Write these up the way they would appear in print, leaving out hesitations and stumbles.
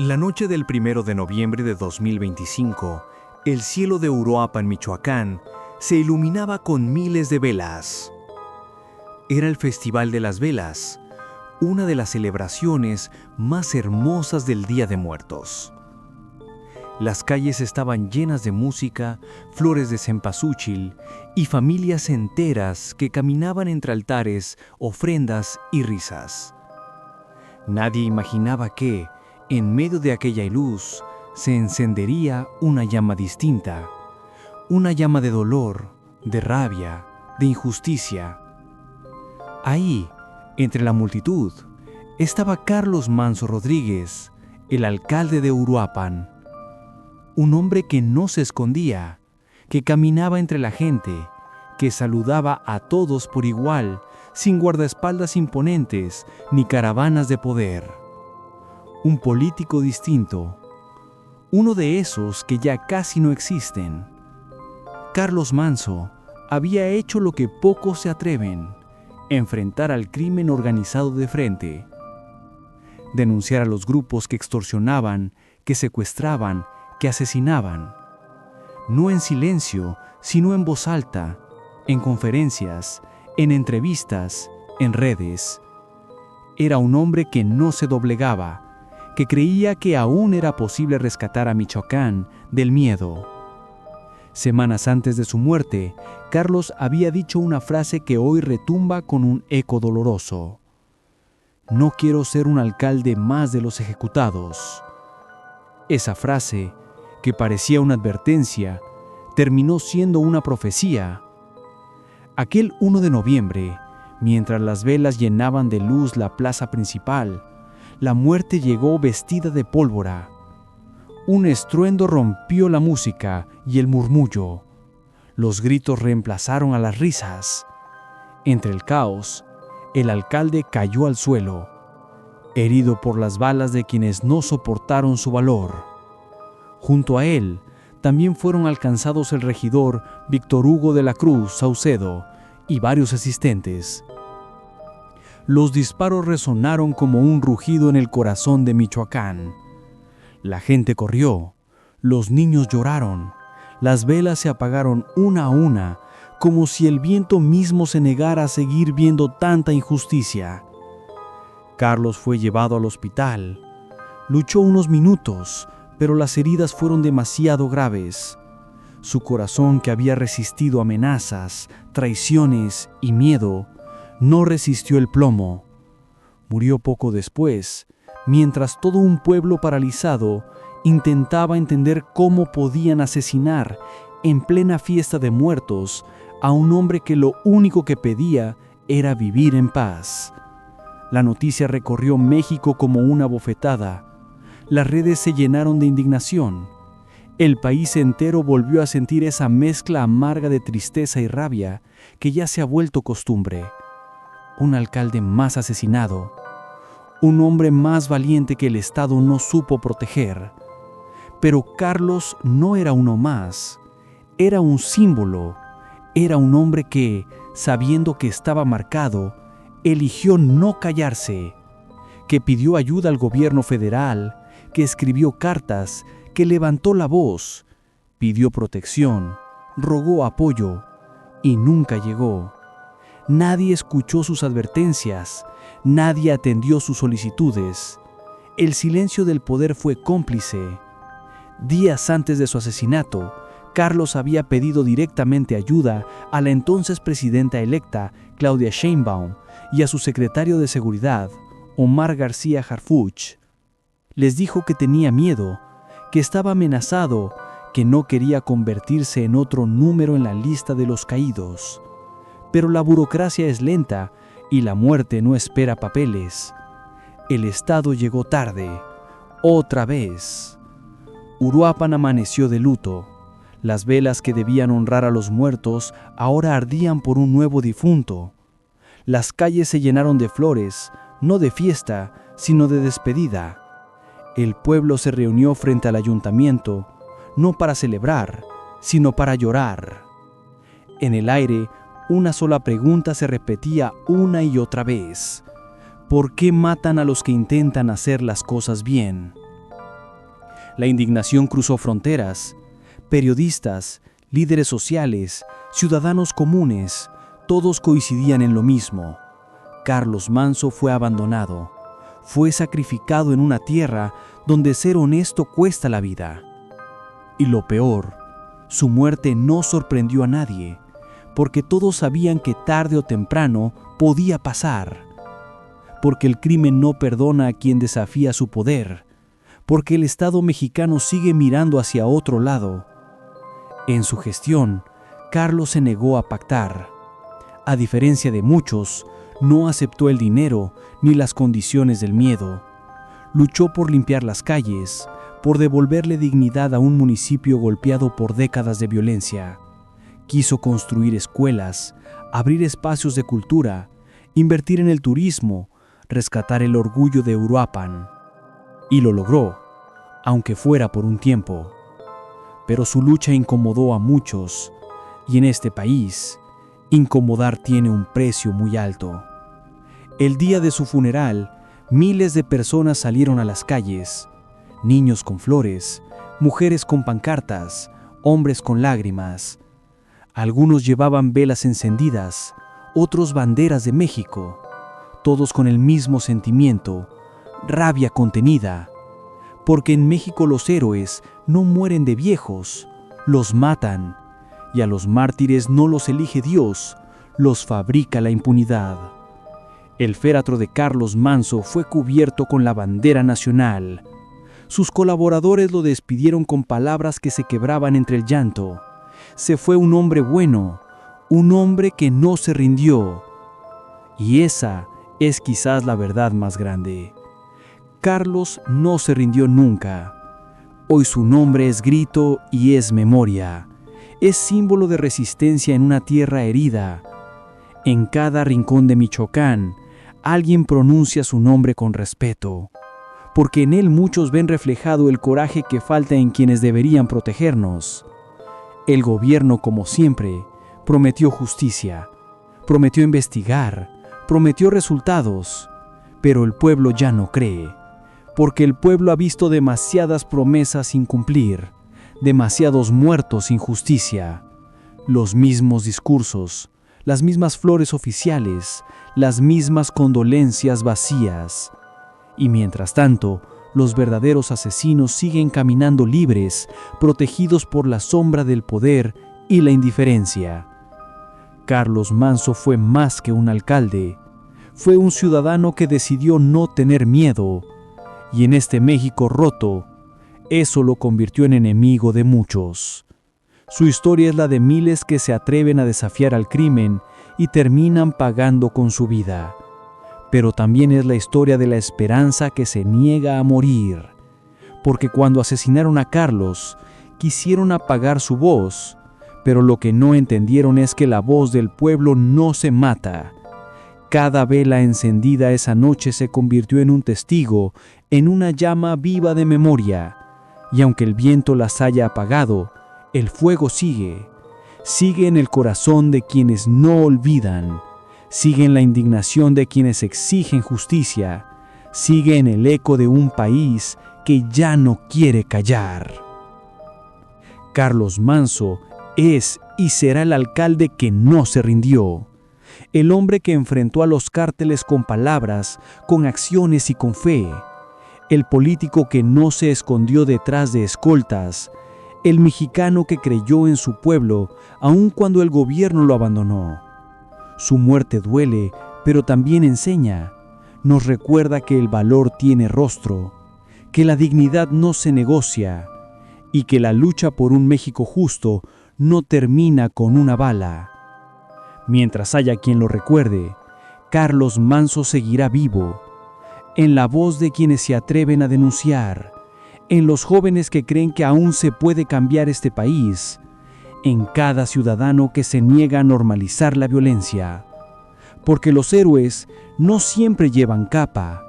La noche del 1 de noviembre de 2025, el cielo de Uruapan, Michoacán, se iluminaba con miles de velas. Era el Festival de las Velas, una de las celebraciones más hermosas del Día de Muertos. Las calles estaban llenas de música, flores de cempasúchil y familias enteras que caminaban entre altares, ofrendas y risas. Nadie imaginaba que, en medio de aquella luz, se encendería una llama distinta, una llama de dolor, de rabia, de injusticia. Ahí, entre la multitud, estaba Carlos Manso Rodríguez, el alcalde de Uruapan. Un hombre que no se escondía, que caminaba entre la gente, que saludaba a todos por igual, sin guardaespaldas imponentes ni caravanas de poder. Un político distinto, uno de esos que ya casi no existen. Carlos Manso había hecho lo que pocos se atreven: enfrentar al crimen organizado de frente, denunciar a los grupos que extorsionaban, que secuestraban, que asesinaban, no en silencio, sino en voz alta, en conferencias, en entrevistas, en redes. Era un hombre que no se doblegaba, que creía que aún era posible rescatar a Michoacán del miedo. Semanas antes de su muerte, Carlos había dicho una frase que hoy retumba con un eco doloroso: "No quiero ser un alcalde más de los ejecutados". Esa frase, que parecía una advertencia, terminó siendo una profecía. Aquel 1 de noviembre, mientras las velas llenaban de luz la plaza principal, la muerte llegó vestida de pólvora. Un estruendo rompió la música y el murmullo. Los gritos reemplazaron a las risas. Entre el caos, el alcalde cayó al suelo, herido por las balas de quienes no soportaron su valor. Junto a él, también fueron alcanzados el regidor Víctor Hugo de la Cruz Saucedo y varios asistentes. Los disparos resonaron como un rugido en el corazón de Michoacán. La gente corrió, los niños lloraron, las velas se apagaron una a una, como si el viento mismo se negara a seguir viendo tanta injusticia. Carlos fue llevado al hospital. Luchó unos minutos, pero las heridas fueron demasiado graves. Su corazón, que había resistido amenazas, traiciones y miedo, no resistió el plomo. Murió poco después, mientras todo un pueblo paralizado intentaba entender cómo podían asesinar, en plena fiesta de muertos, a un hombre que lo único que pedía era vivir en paz. La noticia recorrió México como una bofetada. Las redes se llenaron de indignación. El país entero volvió a sentir esa mezcla amarga de tristeza y rabia que ya se ha vuelto costumbre. Un alcalde más asesinado, un hombre más valiente que el Estado no supo proteger. Pero Carlos no era uno más, era un símbolo, era un hombre que, sabiendo que estaba marcado, eligió no callarse, que pidió ayuda al gobierno federal, que escribió cartas, que levantó la voz, pidió protección, rogó apoyo y nunca llegó. Nadie escuchó sus advertencias, nadie atendió sus solicitudes. El silencio del poder fue cómplice. Días antes de su asesinato, Carlos había pedido directamente ayuda a la entonces presidenta electa, Claudia Sheinbaum, y a su secretario de Seguridad, Omar García Harfuch. Les dijo que tenía miedo, que estaba amenazado, que no quería convertirse en otro número en la lista de los caídos. Pero la burocracia es lenta y la muerte no espera papeles. El Estado llegó tarde, otra vez. Uruapan amaneció de luto. Las velas que debían honrar a los muertos ahora ardían por un nuevo difunto. Las calles se llenaron de flores, no de fiesta, sino de despedida. El pueblo se reunió frente al ayuntamiento, no para celebrar, sino para llorar. En el aire, una sola pregunta se repetía una y otra vez: ¿por qué matan a los que intentan hacer las cosas bien? La indignación cruzó fronteras. Periodistas, líderes sociales, ciudadanos comunes, todos coincidían en lo mismo. Carlos Manso fue abandonado. Fue sacrificado en una tierra donde ser honesto cuesta la vida. Y lo peor, su muerte no sorprendió a nadie, porque todos sabían que tarde o temprano podía pasar. Porque el crimen no perdona a quien desafía su poder, porque el Estado mexicano sigue mirando hacia otro lado. En su gestión, Carlos se negó a pactar. A diferencia de muchos, no aceptó el dinero ni las condiciones del miedo. Luchó por limpiar las calles, por devolverle dignidad a un municipio golpeado por décadas de violencia. Quiso construir escuelas, abrir espacios de cultura, invertir en el turismo, rescatar el orgullo de Uruapan. Y lo logró, aunque fuera por un tiempo. Pero su lucha incomodó a muchos, y en este país, incomodar tiene un precio muy alto. El día de su funeral, miles de personas salieron a las calles, niños con flores, mujeres con pancartas, hombres con lágrimas. Algunos llevaban velas encendidas, otros banderas de México, todos con el mismo sentimiento, rabia contenida, porque en México los héroes no mueren de viejos, los matan, y a los mártires no los elige Dios, los fabrica la impunidad. El féretro de Carlos Manso fue cubierto con la bandera nacional. Sus colaboradores lo despidieron con palabras que se quebraban entre el llanto. Se fue un hombre bueno, un hombre que no se rindió. Y esa es quizás la verdad más grande. Carlos no se rindió nunca. Hoy su nombre es grito y es memoria. Es símbolo de resistencia en una tierra herida. En cada rincón de Michoacán, alguien pronuncia su nombre con respeto, porque en él muchos ven reflejado el coraje que falta en quienes deberían protegernos. El gobierno, como siempre, prometió justicia, prometió investigar, prometió resultados, pero el pueblo ya no cree, porque el pueblo ha visto demasiadas promesas sin cumplir, demasiados muertos sin justicia, los mismos discursos, las mismas flores oficiales, las mismas condolencias vacías. Y mientras tanto, los verdaderos asesinos siguen caminando libres, protegidos por la sombra del poder y la indiferencia. Carlos Manso fue más que un alcalde. Fue un ciudadano que decidió no tener miedo. Y en este México roto, eso lo convirtió en enemigo de muchos. Su historia es la de miles que se atreven a desafiar al crimen y terminan pagando con su vida. Pero también es la historia de la esperanza que se niega a morir. Porque cuando asesinaron a Carlos, quisieron apagar su voz, pero lo que no entendieron es que la voz del pueblo no se mata. Cada vela encendida esa noche se convirtió en un testigo, en una llama viva de memoria. Y aunque el viento las haya apagado, el fuego sigue en el corazón de quienes no olvidan, sigue en la indignación de quienes exigen justicia, sigue en el eco de un país que ya no quiere callar. Carlos Manso es y será el alcalde que no se rindió, el hombre que enfrentó a los cárteles con palabras, con acciones y con fe, el político que no se escondió detrás de escoltas, el mexicano que creyó en su pueblo aun cuando el gobierno lo abandonó. Su muerte duele, pero también enseña. Nos recuerda que el valor tiene rostro, que la dignidad no se negocia y que la lucha por un México justo no termina con una bala. Mientras haya quien lo recuerde, Carlos Manso seguirá vivo, en la voz de quienes se atreven a denunciar, en los jóvenes que creen que aún se puede cambiar este país, en cada ciudadano que se niega a normalizar la violencia. Porque los héroes no siempre llevan capa,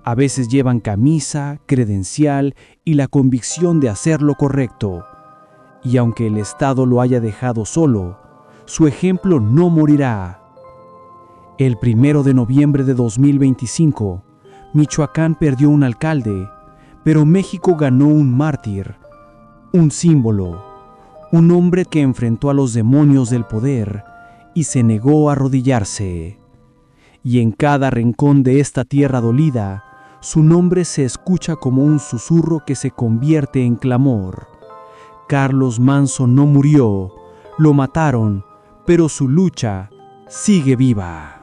a veces llevan camisa, credencial y la convicción de hacer lo correcto. Y aunque el Estado lo haya dejado solo, su ejemplo no morirá. El 1 de noviembre de 2025, Michoacán perdió un alcalde, Pero México ganó un mártir, un símbolo, un hombre que enfrentó a los demonios del poder y se negó a arrodillarse. Y en cada rincón de esta tierra dolida, su nombre se escucha como un susurro que se convierte en clamor. Carlos Manso no murió, lo mataron, pero su lucha sigue viva.